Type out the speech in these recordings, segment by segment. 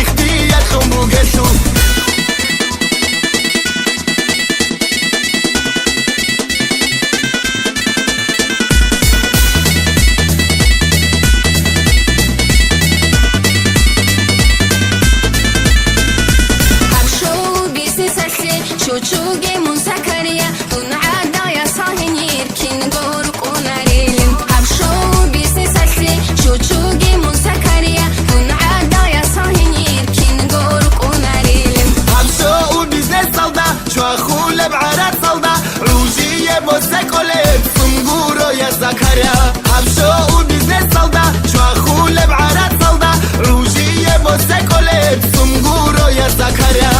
اختیار خون بوگشو Çocuğu musakariya tunada ya sahinir kin goruk onarelim Habşo bizi sesli çocuğu musakariya tunada ya sahinir kin goruk onarelim Habşo bizi salda çuakhule b'arat salda Rujiye bosekole sunguro ya zakariya Habşo bizi salda çuakhule b'arat salda Rujiye bosekole sunguro ya zakariya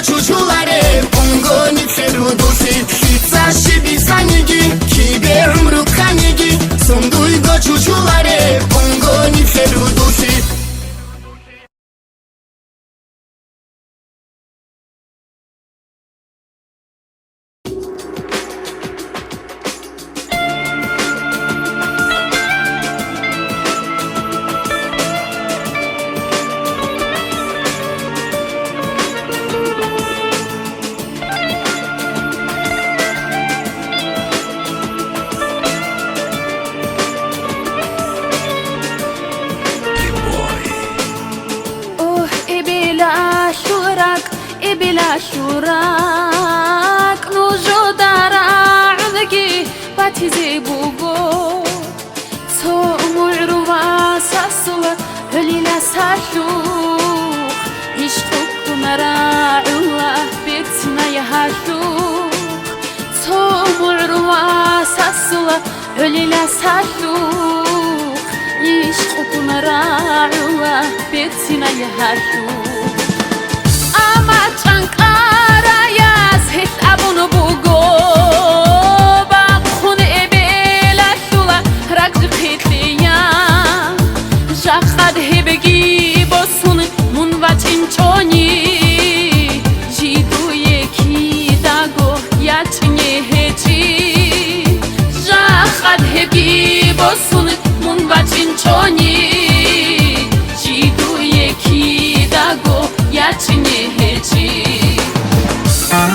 Çocukları ongoni ferudusi Hitsashi bisanigi kiberum rukanigi Sonduygo çocukları ongoni ferudusi بلا شوراك نوجو دارا عذقي باتي زي بوبو صوم عروا ساسوا هليلا ساشوخ يشتوك مراعوا بيتنا يهاشوخ صوم عروا ساسوا هليلا ساشوخ يشتوك مراعوا بيتنا يهاشوخ Ankara yaz hiç abunu bugo bakun ebela şula rakcı kitliya Jakhad hebegi bosun munvatin çoni Jidu yeki dago yachne hechi Jakhad hebegi bosun munvatin çoni Jidu yeki dago yachne hechi Khan,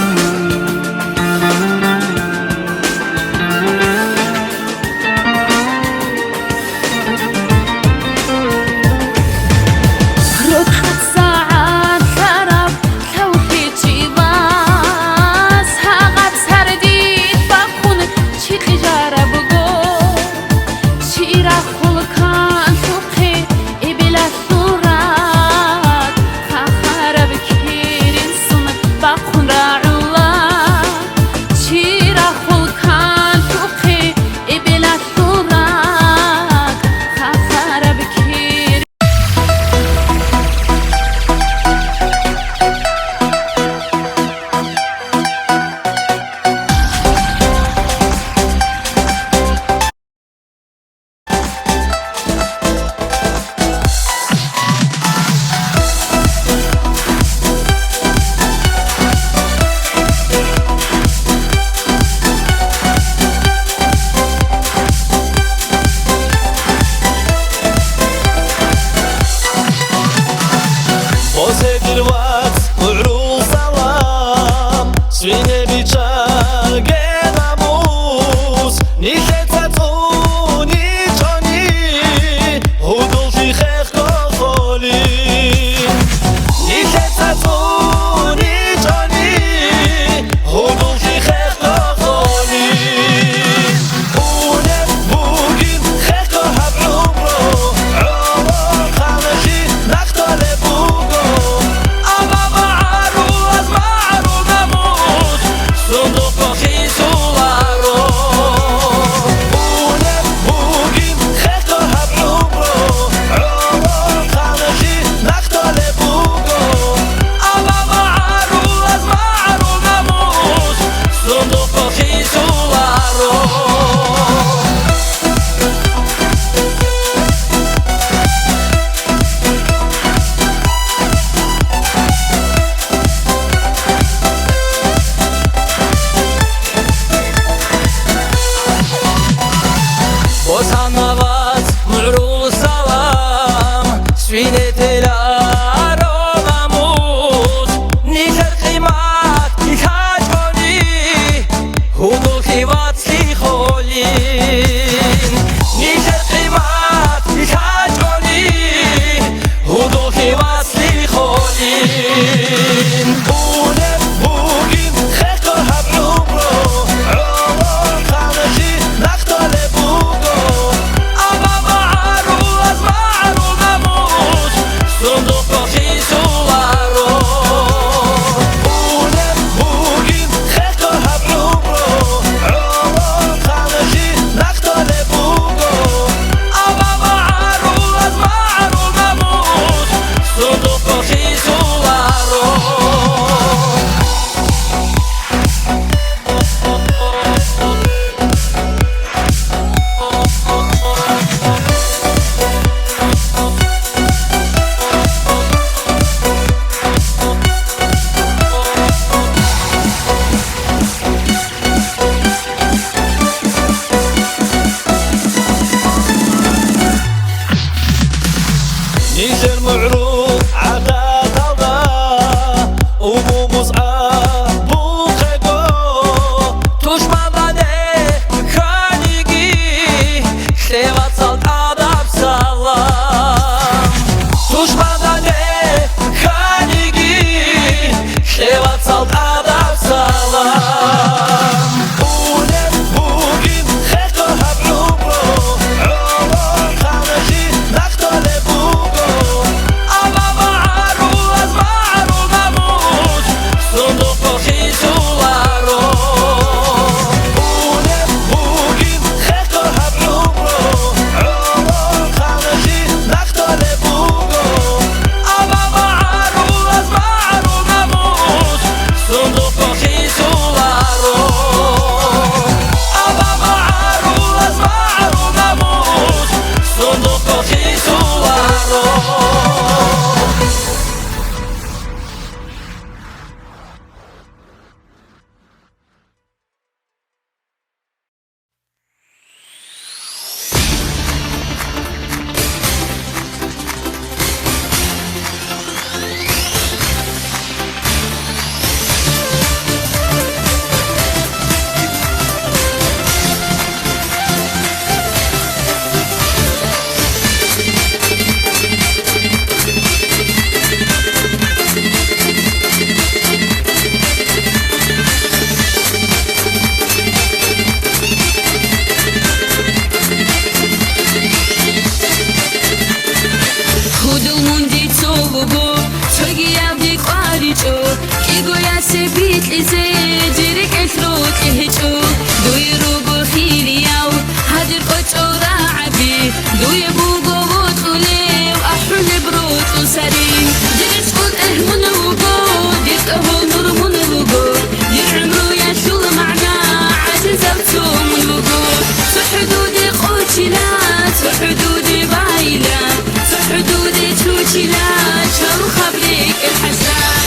سبيت لزي جريك اتروت يهجو دو يروبو خيلياو هادر قوتو راعبي دو يبوغو وطولي وأحل بروت وسري جريت قلت اهمن وقود يتقهو نور من وقود يرعمرو يشول معنا عجزبتو من وقود سحدودي قوتشلات سحدودي بايلات سحدودي تروتشلات شارو خبريك الحسرات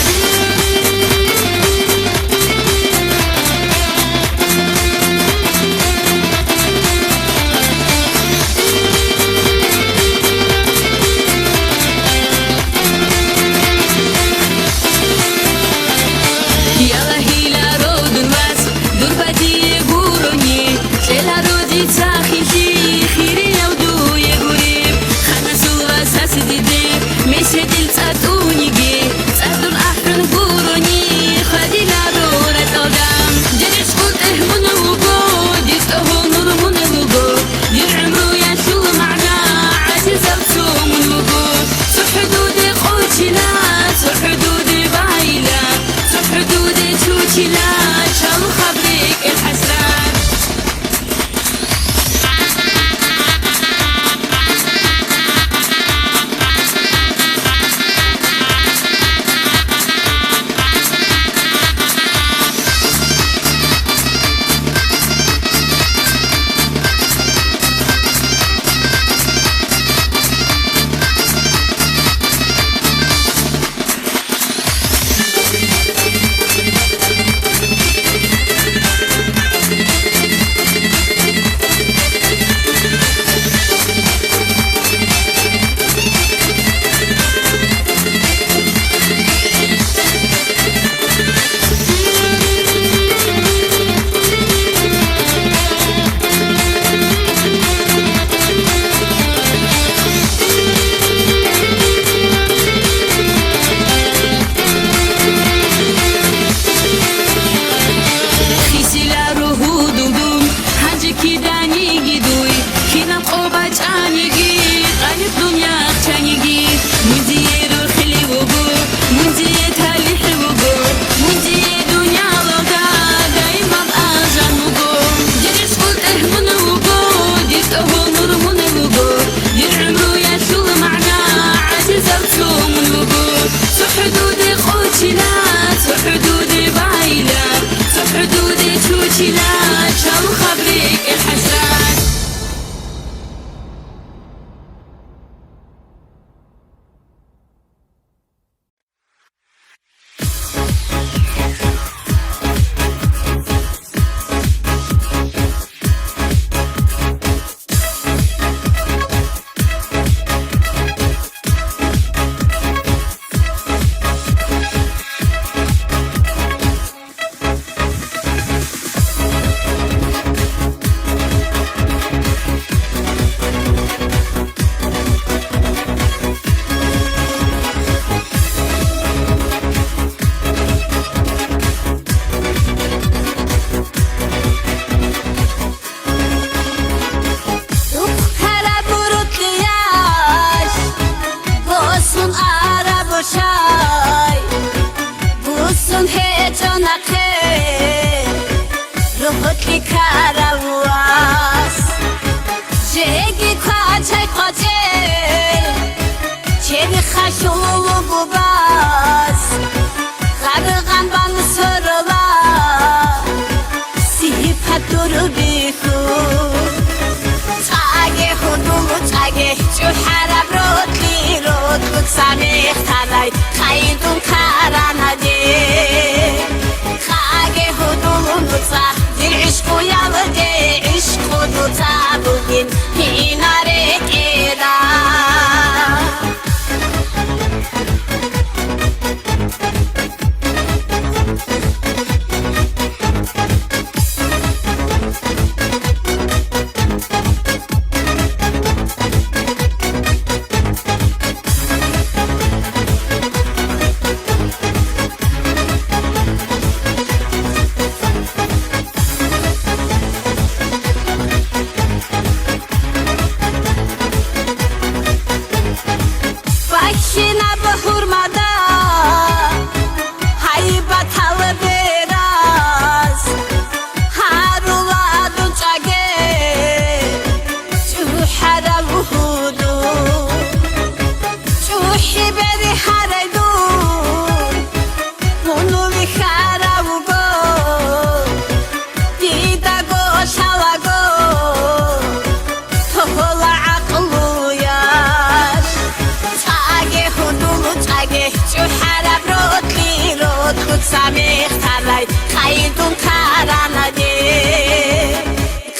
самих тарай хайдун таранаде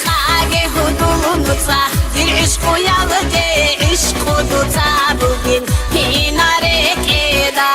хаге худулунуца диришку ялде ишкудуца бугин пинарекеда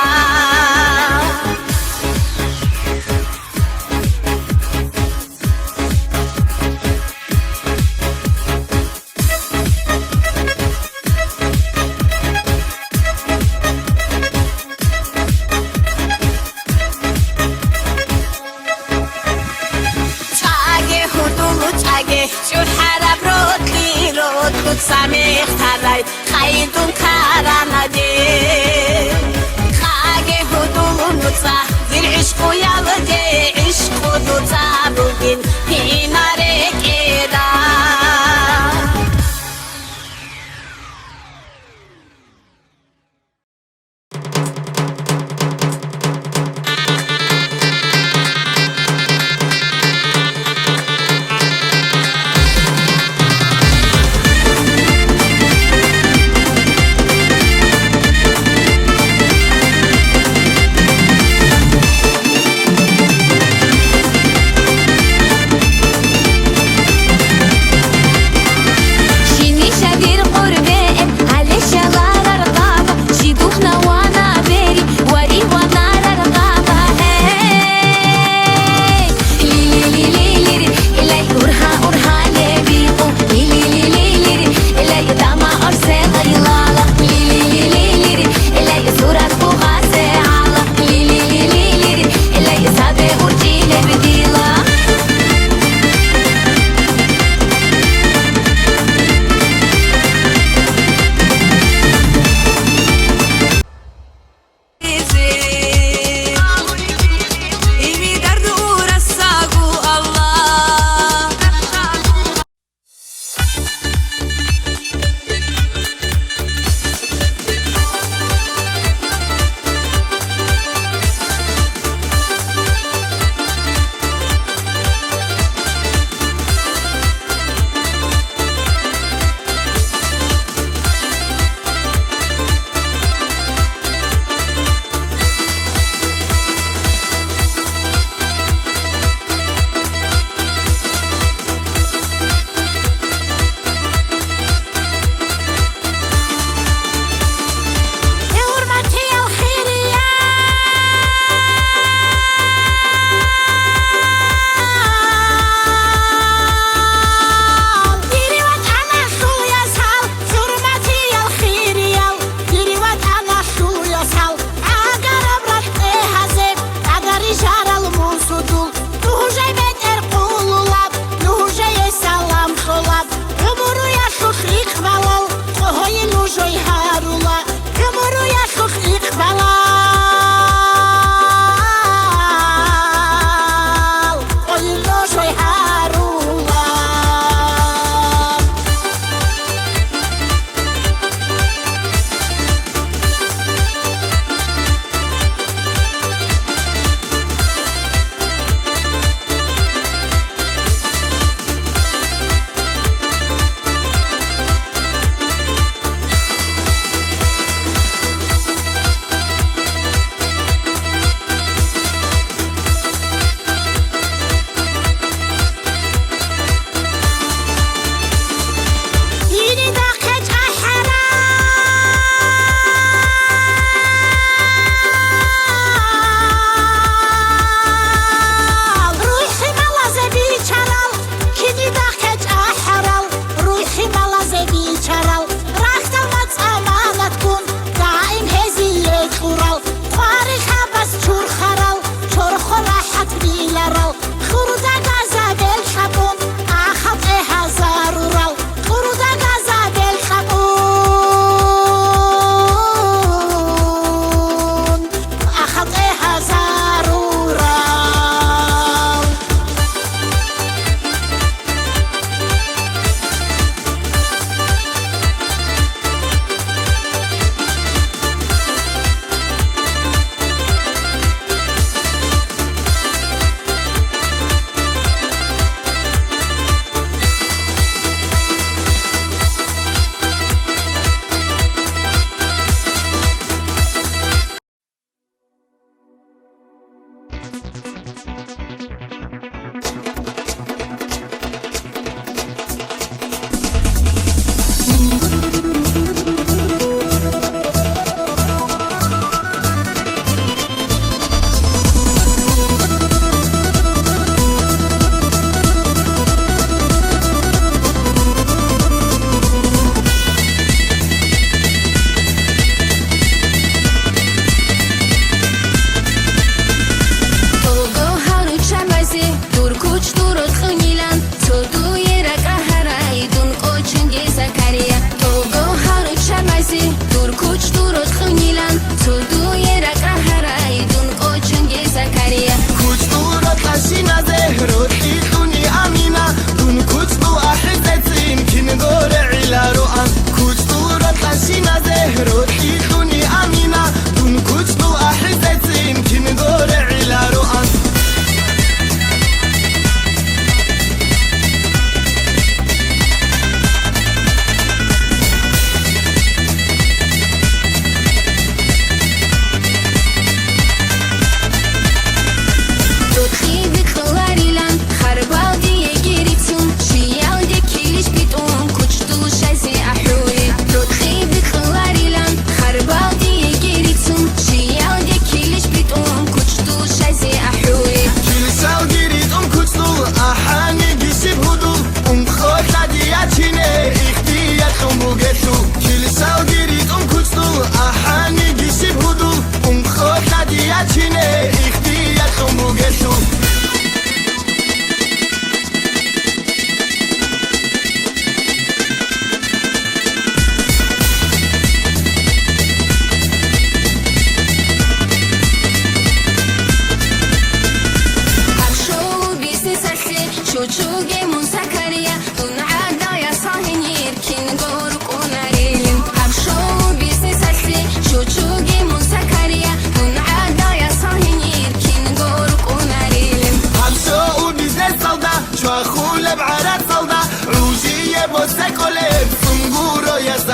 شوحرب رودلی رود بود سمیخ ترای خیدون کرانده خاگه هدومون نوزا زیر عشق و یالده عشق و دوزا بودین پیناره گیرا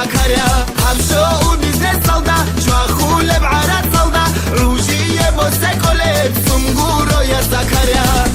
زكريا همشو وبزنس صودا شواخول بعرات صودا روجية بوسيكوليت سمقورو يا زكريا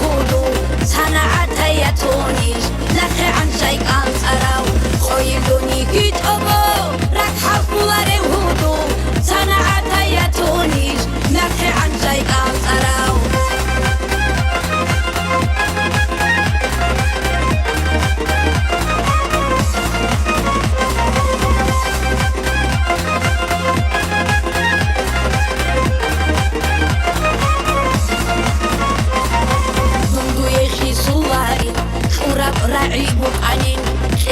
هودو صنعت يتونيش لك عن شيء أنصراو خويلوني كيت أبو رك حفولار هودو صنعت يتونيش لك عن شيء أنصراو رعيب قنين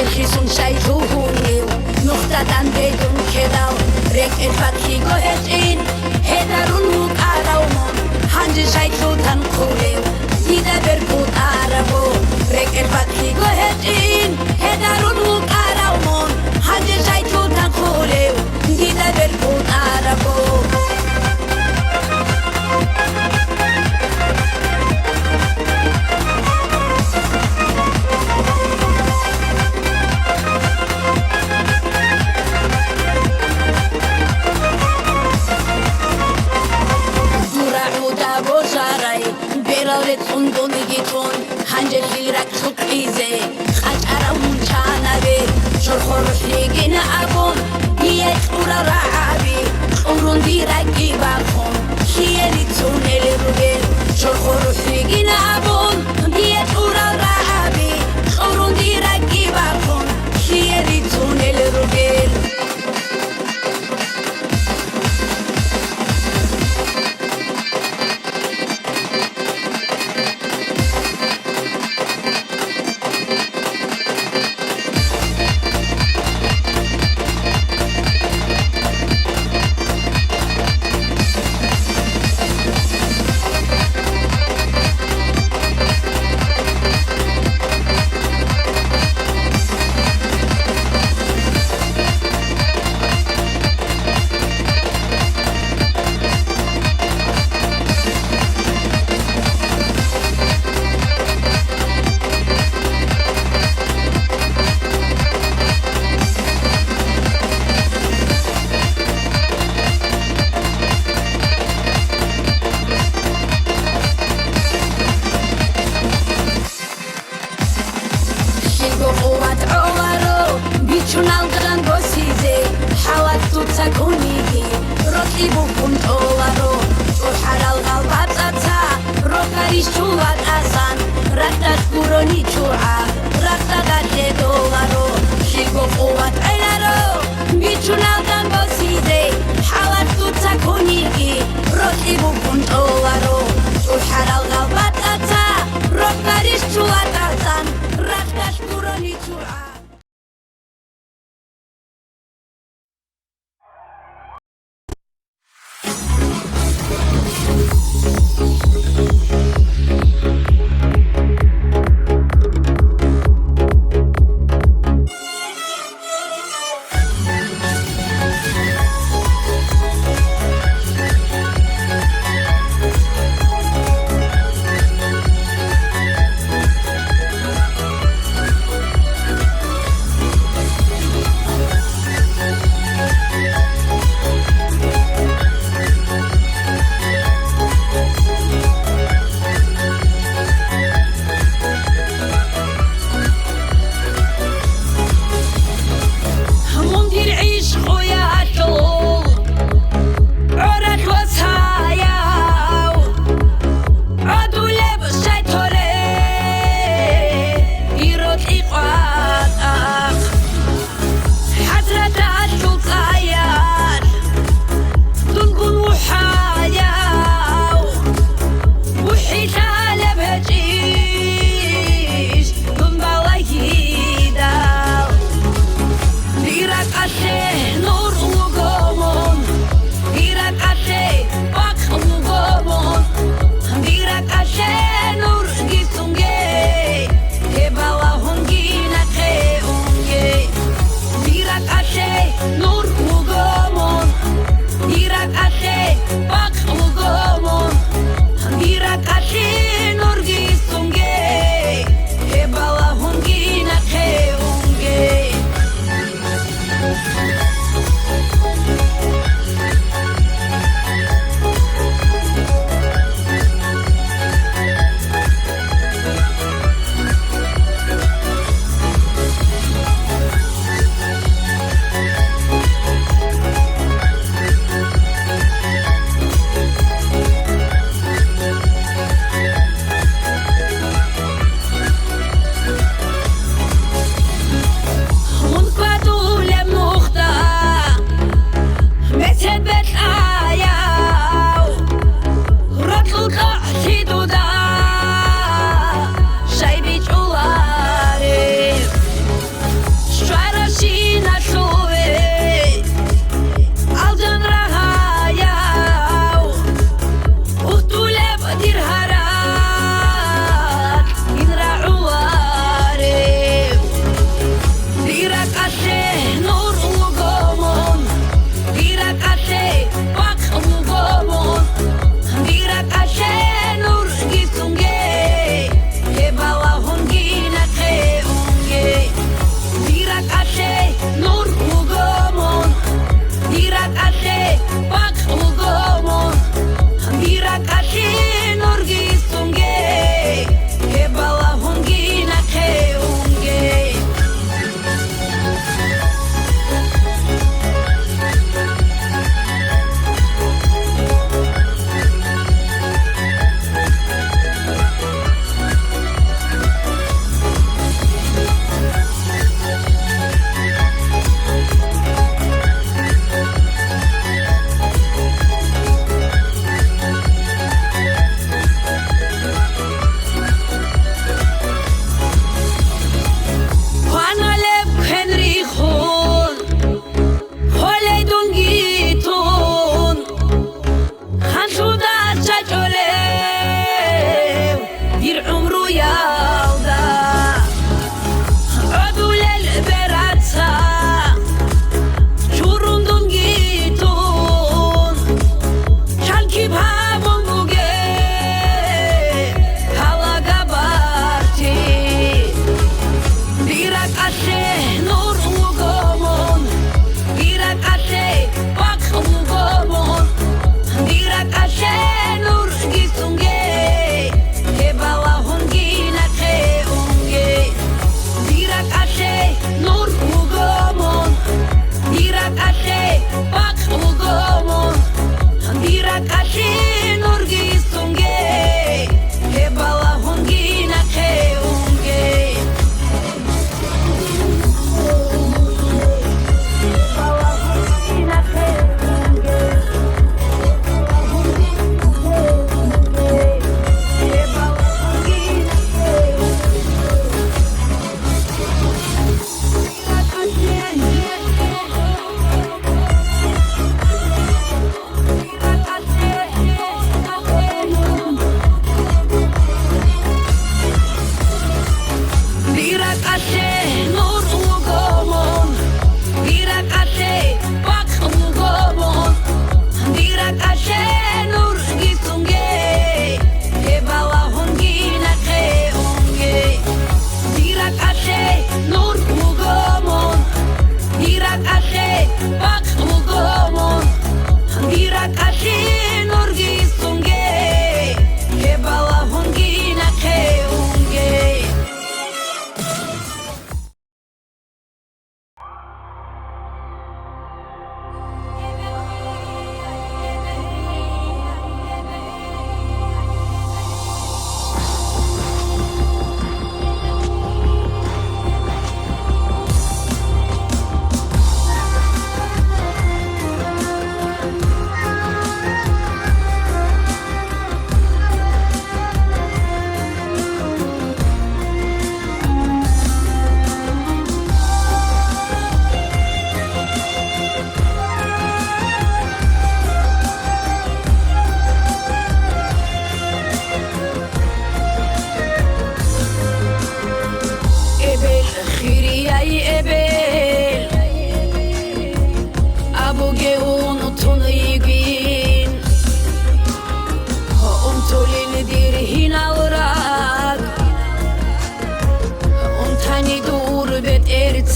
الخيسون شايفوهونيو نقطة بدون كداو ريك الفتحي قهتين هدارون وقاراومون هنجي شايفو تنقوليو ديدا بربوط عربو ريك الفتحي قهتين هدارون وقاراومون هنجي شايفو تنقوليو ديدا بربوط عربو تندونيتون هنجر هيرك خقيزة خجارة منشانة شرخور حليقين أبون بيت أورا رعابي أورون ديرك إباقون خيالي توني للرجل شرخور حليقين أبون بيت أورا رعابي أورون ديرك إباقون خيالي توني للرجل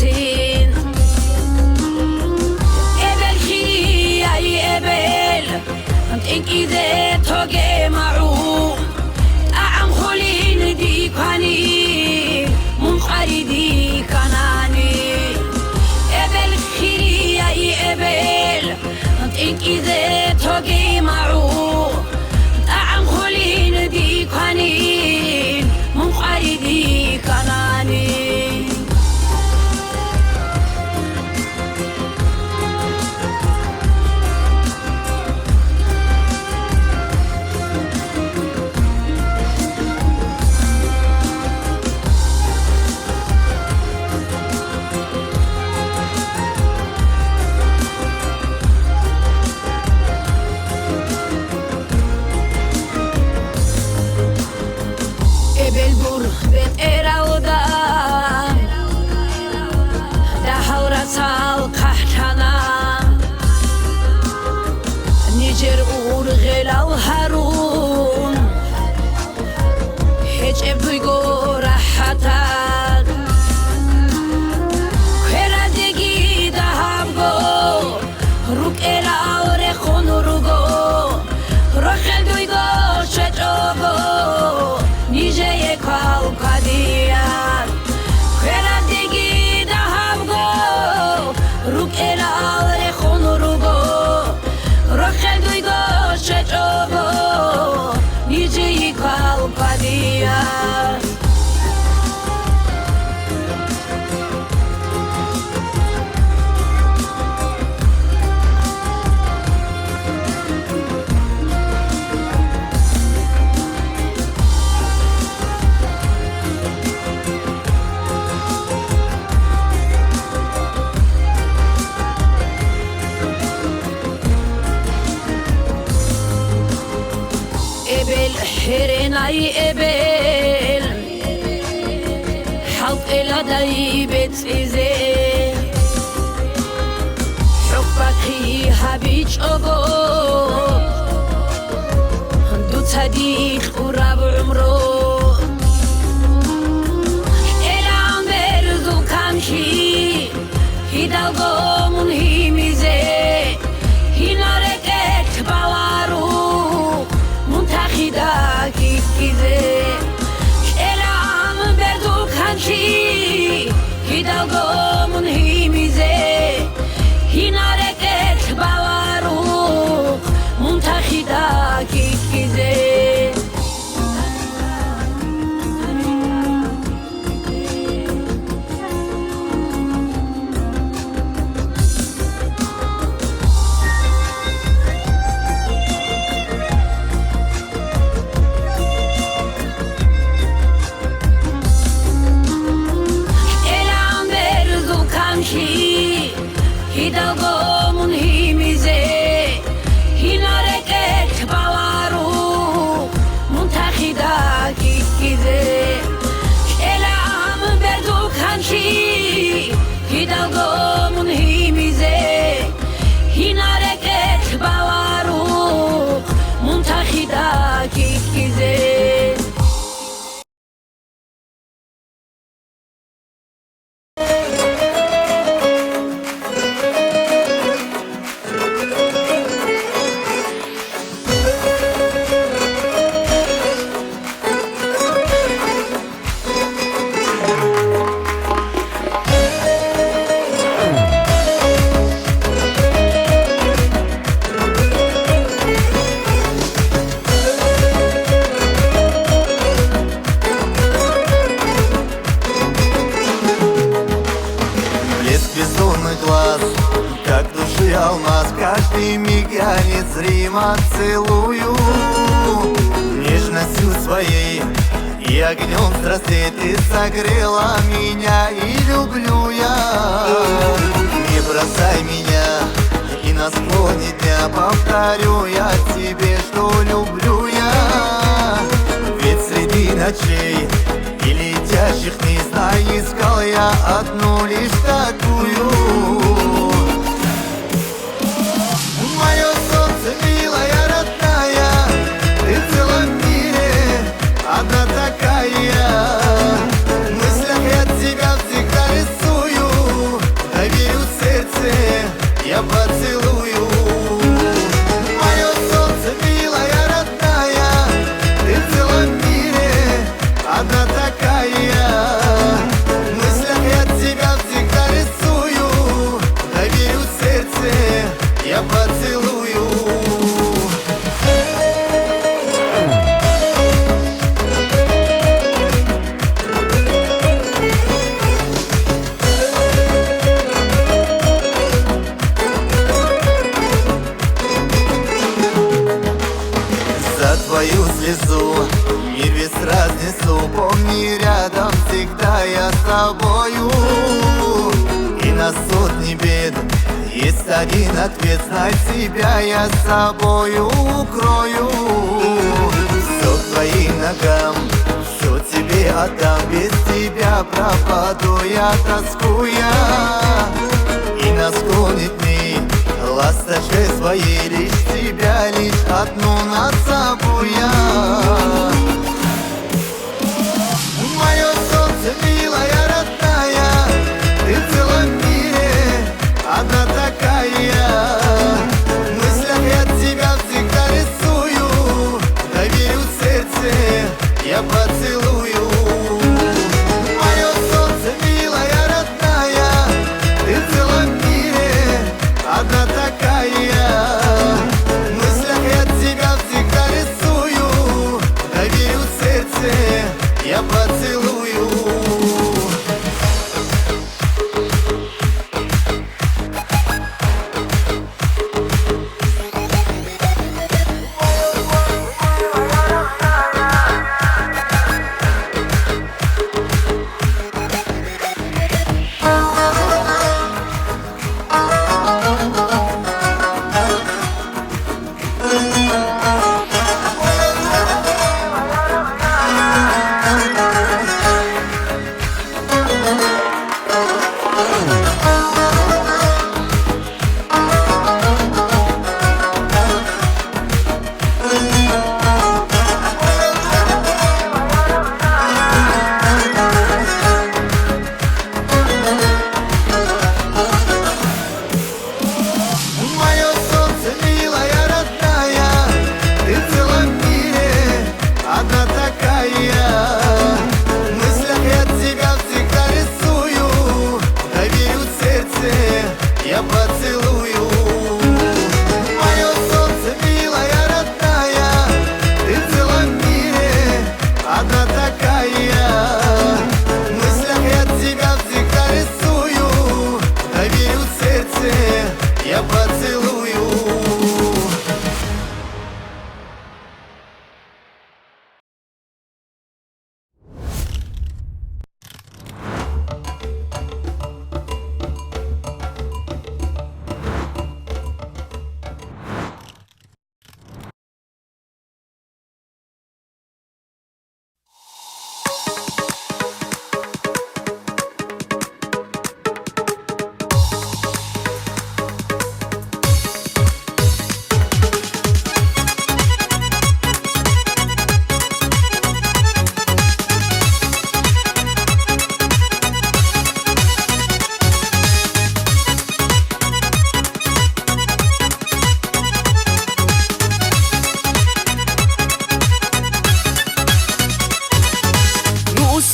etsin. Ebel hiyayı ebel Enkize toge ma'u Ta'am khulin dikani Munqaridi kanani Ebel hiyayı ebel Enkize toge ma'u Ta'am khulin dikani Munqaridi kanani Herenay ebel Halk eladay betize Şokbaki habiç ogo Dutadik urab umro Elam berzu kamşi Hidalgo munhimize Hinareket bawaru Muntakhida kikize Elam berdu kanki Hidalgo munhimize Hinareket bawaru Muntakhida kikize Hidalgo munhimize Hinareket bawaru Muntakhida kikize Elam berdu kanki Hidalgo munhimize Hinareket bawaru Muntakhida kikize Каждый миг я незримо целую Нежностью своей и огнем страстей Ты согрела меня и люблю я Не бросай меня и на склоне дня Повторю я тебе, что люблю я Ведь среди ночей и летящих не знаю Искал я одну лишь такую Мое солнце, милая, родная, ты в целом мире одна такая. В мыслях я тебя всегда рисую. рядом, всегда я с тобою. И на сотни бед есть один ответ, знай себя, я с собою укрою. Все к твоим ногам, все тебе отдам, без тебя пропаду я, тоскуя. И на склоне дней ласточкой своей лишь тебя, лишь одну над собой я. Мое солнце, милая, родная, ты в целом мире одна такая. В мыслях я тебя всегда рисую, доверю сердце, я поцелую. Мое солнце, милая, родная, ты в целом мире одна такая. В мыслях я тебя всегда рисую, доверю сердце, я поцелую.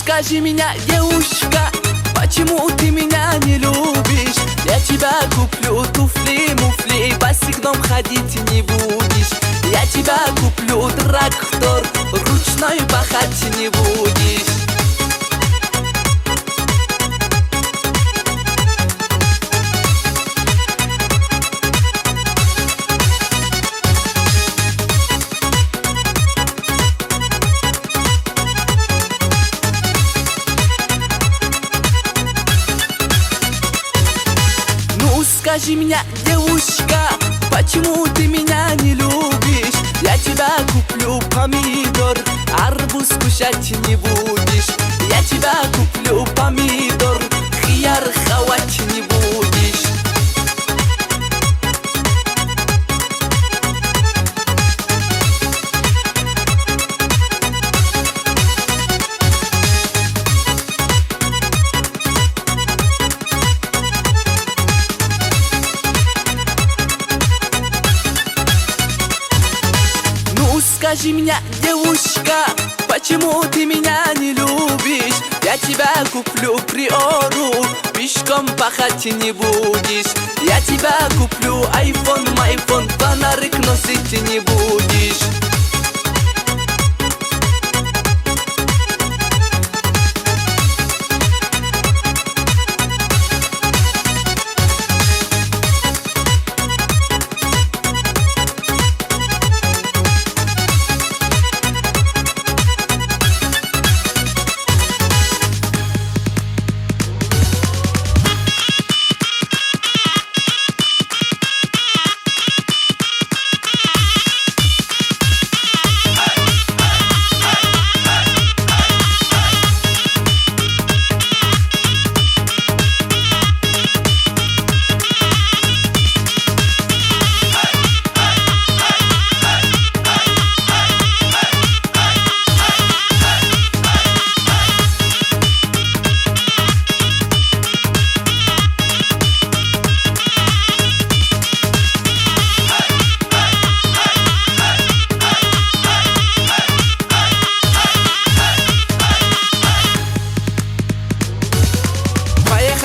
Скажи меня, девушка, почему ты меня не любишь? Я тебя куплю туфли, муфли, босиком ходить не будешь. Я тебя куплю трактор, ручной пахать не будешь. Скажи меня, девушка, почему ты меня не любишь? Я тебя куплю помидор, арбуз кушать не будешь. Я тебя куплю помидор, хияр хавать не будешь. Скажи меня, девушка, почему ты меня не любишь? Я тебя куплю приору, пешком пахать не будешь. Я тебя куплю айфон, майфон, фонарик носить не будешь.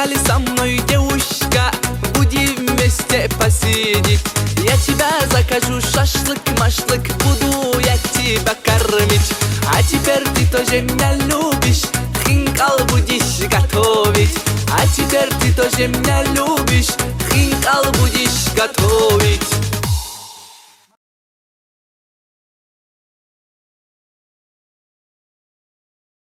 погнали со мной, девушка, будем вместе посидеть. Я тебя закажу шашлык-машлык, буду я тебя кормить. А теперь ты тоже меня любишь, хинкал будешь готовить. А теперь ты тоже меня любишь, хинкал будешь готовить.